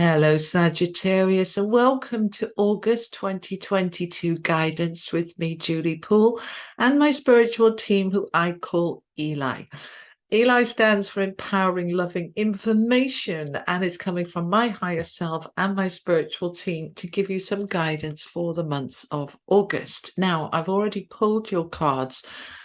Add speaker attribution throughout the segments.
Speaker 1: Hello, Sagittarius, and welcome to August 2022 guidance with me, Julie Poole, and my spiritual team, who I call Eli. Eli stands for empowering, loving information, and it's coming from my higher self and my spiritual team to give you some guidance for the months of August. Now, I've already pulled your cards,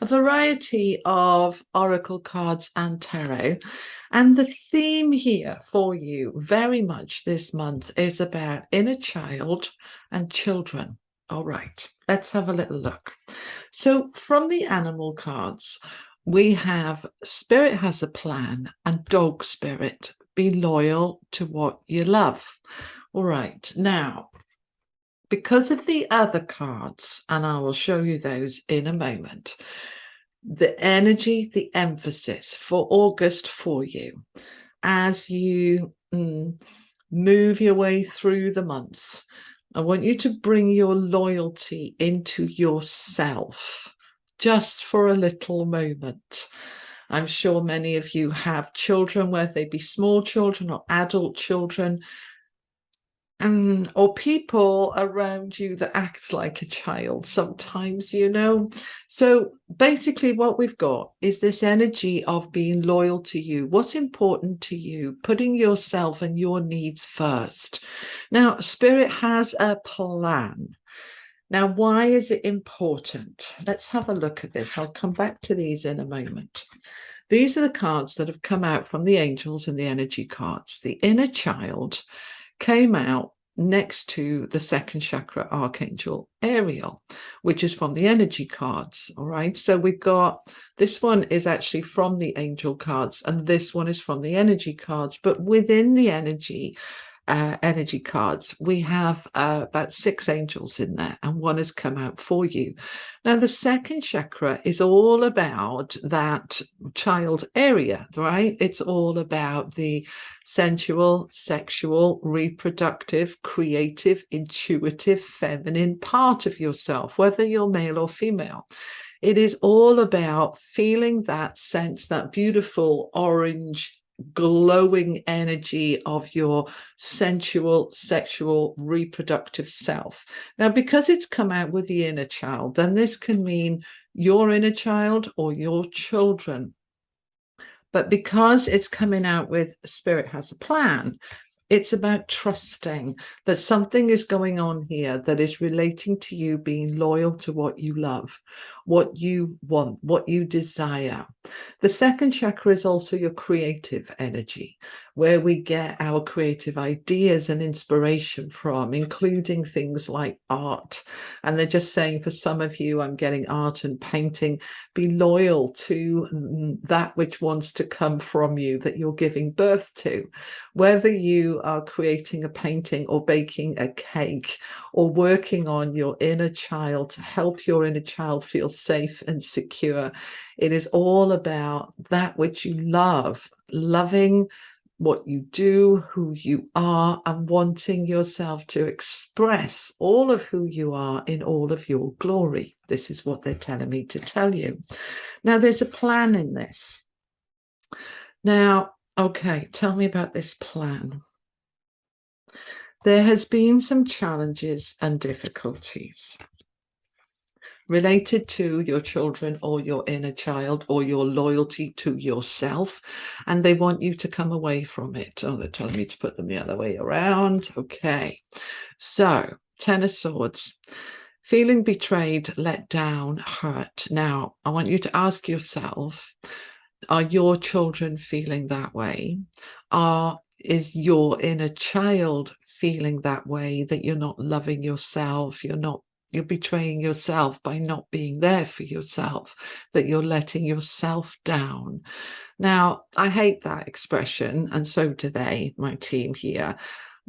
Speaker 1: a variety of oracle cards and tarot. And the theme here for you very much this month is about inner child and children. All right, let's have a little look. So from the animal cards, we have Spirit has a plan and Dog Spirit. Be loyal to what you love. All right, now, because of the other cards, and I will show you those in a moment, the energy, the emphasis for August for you as you move your way through the months. I want you to bring your loyalty into yourself just for a little moment. I'm sure many of you have children, whether they be small children or adult children, or people around you that act like a child sometimes, So basically what we've got is this energy of being loyal to you, what's important to you, putting yourself and your needs first. Now, Spirit has a plan. Now, why is it important? Let's have a look at this. I'll come back to these in a moment. These are the cards that have come out from the angels and the energy cards. The inner child came out next to the second chakra archangel Ariel, which is from the energy cards. All right, so we've got this one is actually from the angel cards and this one is from the energy cards, but within the energy cards we have about 6 angels in there, and one has come out for you. Now the second chakra is all about that child area, right? It's all about the sensual, sexual, reproductive, creative, intuitive, feminine part of yourself, whether you're male or female. It is all about feeling that sense, that beautiful orange glowing energy of your sensual, sexual, reproductive self. Now, because it's come out with the inner child, then this can mean your inner child or your children. But because it's coming out with Spirit has a plan, it's about trusting that something is going on here that is relating to you being loyal to what you love, what you want, what you desire. The second chakra is also your creative energy, where we get our creative ideas and inspiration from, including things like art. And they're just saying for some of you, I'm getting art and painting. Be loyal to that which wants to come from you, that you're giving birth to. Whether you are creating a painting or baking a cake or working on your inner child to help your inner child feel safe and secure, it is all about that which you love, loving what you do, who you are, and wanting yourself to express all of who you are in all of your glory. This is what they're telling me to tell you. Now, there's a plan in this. Now, okay, tell me about this plan. There has been some challenges and difficulties related to your children or your inner child or your loyalty to yourself, and they want you to come away from it. Oh, they're telling me to put them the other way around. Okay, so 10 of Swords, feeling betrayed, let down, hurt. Now, I want you to ask yourself, are your children feeling that way? Is your inner child feeling that way, that you're not loving yourself, you're betraying yourself by not being there for yourself, that you're letting yourself down? Now, I hate that expression, and so do they, my team here.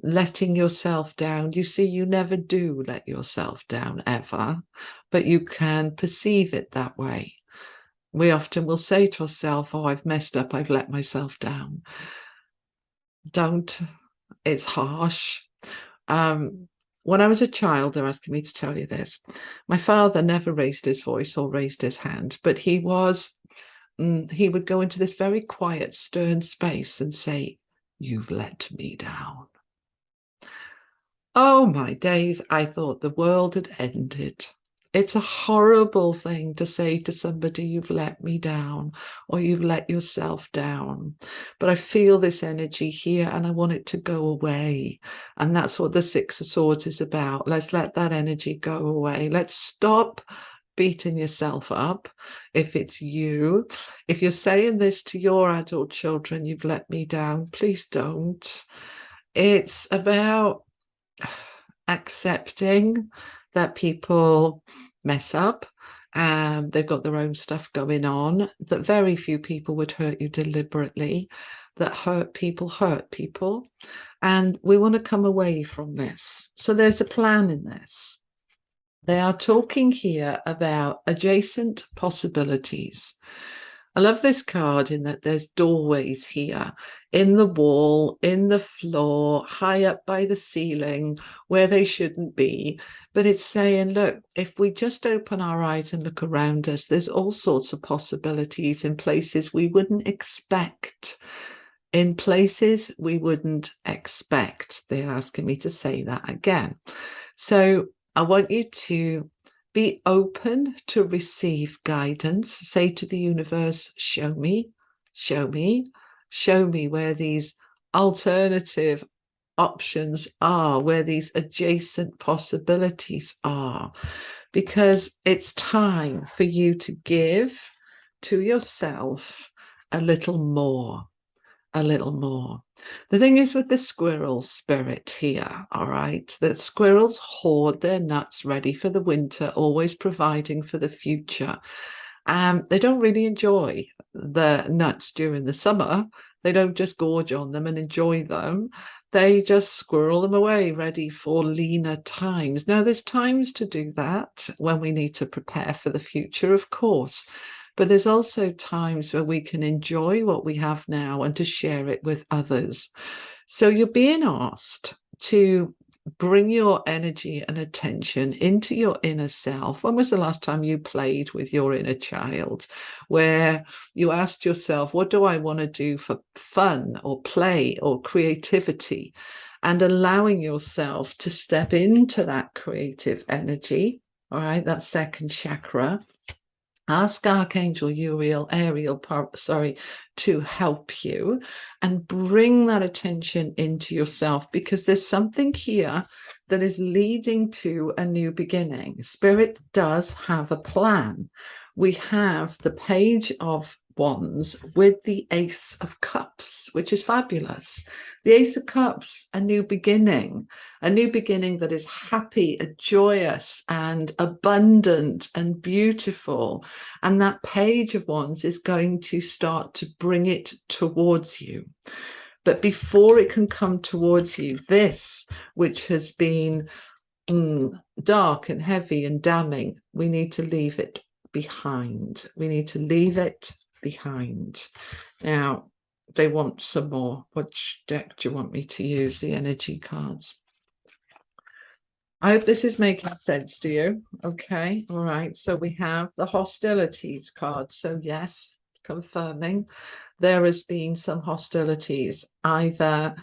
Speaker 1: Letting yourself down. You see, you never do let yourself down ever, but you can perceive it that way. We often will say to ourselves, oh, I've messed up, I've let myself down. Don't. It's harsh. When I was a child, they're asking me to tell you this. My father never raised his voice or raised his hand, but he would go into this very quiet, stern space and say, you've let me down. Oh my days, I thought the world had ended. It's a horrible thing to say to somebody, you've let me down, or you've let yourself down. But I feel this energy here and I want it to go away. And that's what the Six of Swords is about. Let's let that energy go away. Let's stop beating yourself up. If it's you, if you're saying this to your adult children, you've let me down, please don't. It's about accepting that people mess up. They've got their own stuff going on, that very few people would hurt you deliberately, that hurt people. And we want to come away from this. So there's a plan in this. They are talking here about adjacent possibilities. I love this card in that there's doorways here, in the wall, in the floor, high up by the ceiling, where they shouldn't be. But it's saying, look, if we just open our eyes and look around us, there's all sorts of possibilities in places we wouldn't expect. In places we wouldn't expect. They're asking me to say that again. So I want you to be open to receive guidance. Say to the universe, show me, show me, show me where these alternative options are, where these adjacent possibilities are, because it's time for you to give to yourself a little more. A little more. The thing is with the squirrel spirit here, all right, that squirrels hoard their nuts ready for the winter, always providing for the future. They don't really enjoy the nuts during the summer. They don't just gorge on them and enjoy them. They just squirrel them away, ready for leaner times. Now, there's times to do that when we need to prepare for the future, of course. But there's also times where we can enjoy what we have now and to share it with others. So you're being asked to bring your energy and attention into your inner self. When was the last time you played with your inner child, where you asked yourself, what do I want to do for fun or play or creativity? And allowing yourself to step into that creative energy. All right, that second chakra. Ask Archangel Ariel, to help you and bring that attention into yourself, because there's something here that is leading to a new beginning. Spirit does have a plan. We have the Page of Wands with the Ace of Cups, which is fabulous. The Ace of Cups, a new beginning that is happy, joyous and abundant and beautiful. And that Page of Wands is going to start to bring it towards you. But before it can come towards you, this, which has been dark and heavy and damning, we need to leave it behind. We need to leave it behind. Now, they want some more. Which deck do you want me to use? The energy cards. I hope this is making sense to you. Okay, all right. So we have the hostilities card. So yes, confirming there has been some hostilities, either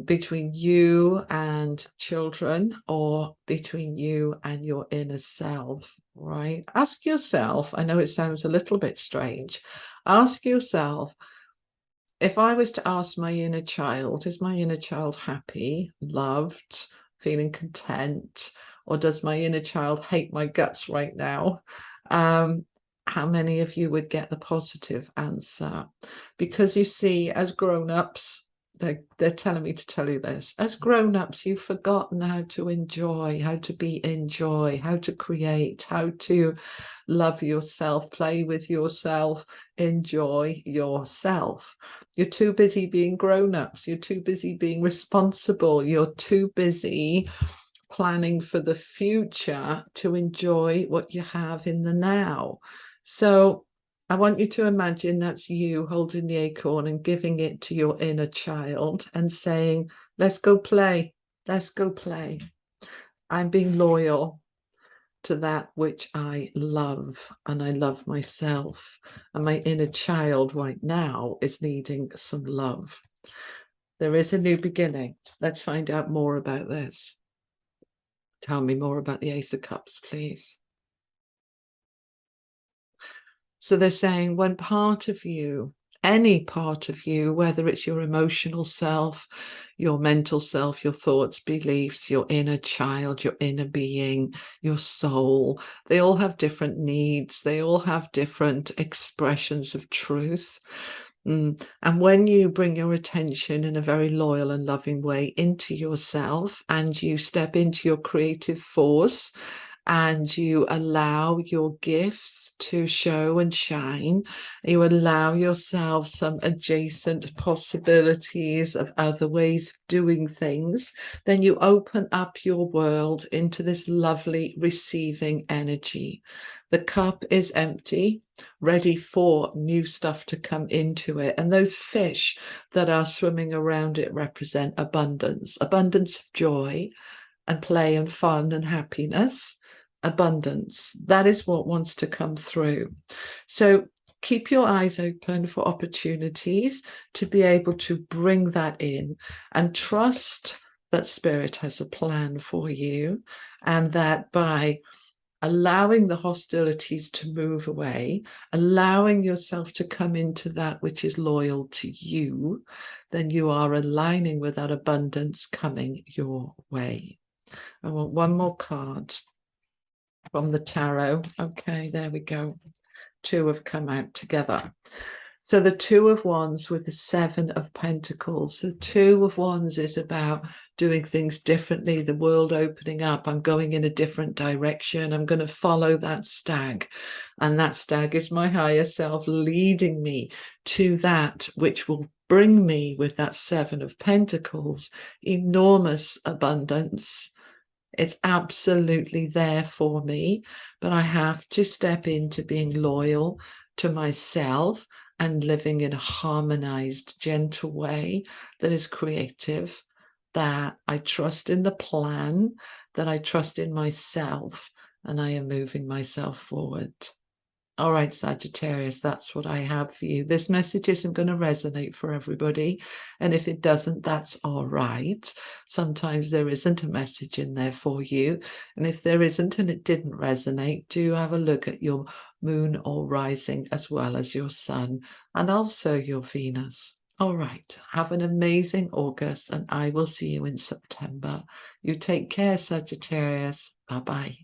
Speaker 1: between you and children or between you and your inner self, right? Ask yourself, I know it sounds a little bit strange, ask yourself, if I was to ask my inner child, is my inner child happy, loved, feeling content, or does my inner child hate my guts right now? How many of you would get the positive answer? Because you see, as grown-ups, they're telling me to tell you this. As grown-ups, you've forgotten how to enjoy, how to be in joy, how to create, how to love yourself, play with yourself, enjoy yourself. You're too busy being grown-ups. You're too busy being responsible. You're too busy planning for the future to enjoy what you have in the now. So I want you to imagine that's you holding the acorn and giving it to your inner child and saying, let's go play. Let's go play. I'm being loyal to that which I love, and I love myself. And my inner child right now is needing some love. There is a new beginning. Let's find out more about this. Tell me more about the Ace of Cups, please. So they're saying when part of you, any part of you, whether it's your emotional self, your mental self, your thoughts, beliefs, your inner child, your inner being, your soul, they all have different needs. They all have different expressions of truth. And when you bring your attention in a very loyal and loving way into yourself, and you step into your creative force, and you allow your gifts to show and shine, you allow yourself some adjacent possibilities of other ways of doing things, then you open up your world into this lovely receiving energy. The cup is empty, ready for new stuff to come into it. And those fish that are swimming around it represent abundance, abundance of joy and play and fun and happiness. Abundance, that is what wants to come through. So keep your eyes open for opportunities to be able to bring that in, and trust that Spirit has a plan for you, and that by allowing the hostilities to move away, allowing yourself to come into that which is loyal to you, then you are aligning with that abundance coming your way. I want one more card from the tarot. Okay, there we go. Two have come out together. So the Two of Wands with the Seven of Pentacles. The Two of Wands is about doing things differently, the world opening up. I'm going in a different direction. I'm going to follow that stag. And that stag is my higher self leading me to that which will bring me, with that Seven of Pentacles, enormous abundance. It's absolutely there for me, but I have to step into being loyal to myself and living in a harmonized, gentle way that is creative, that I trust in the plan, that I trust in myself, and I am moving myself forward. All right, Sagittarius, that's what I have for you. This message isn't going to resonate for everybody. And if it doesn't, that's all right. Sometimes there isn't a message in there for you. And if there isn't and it didn't resonate, do have a look at your moon or rising, as well as your sun and also your Venus. All right, have an amazing August, and I will see you in September. You take care, Sagittarius. Bye-bye.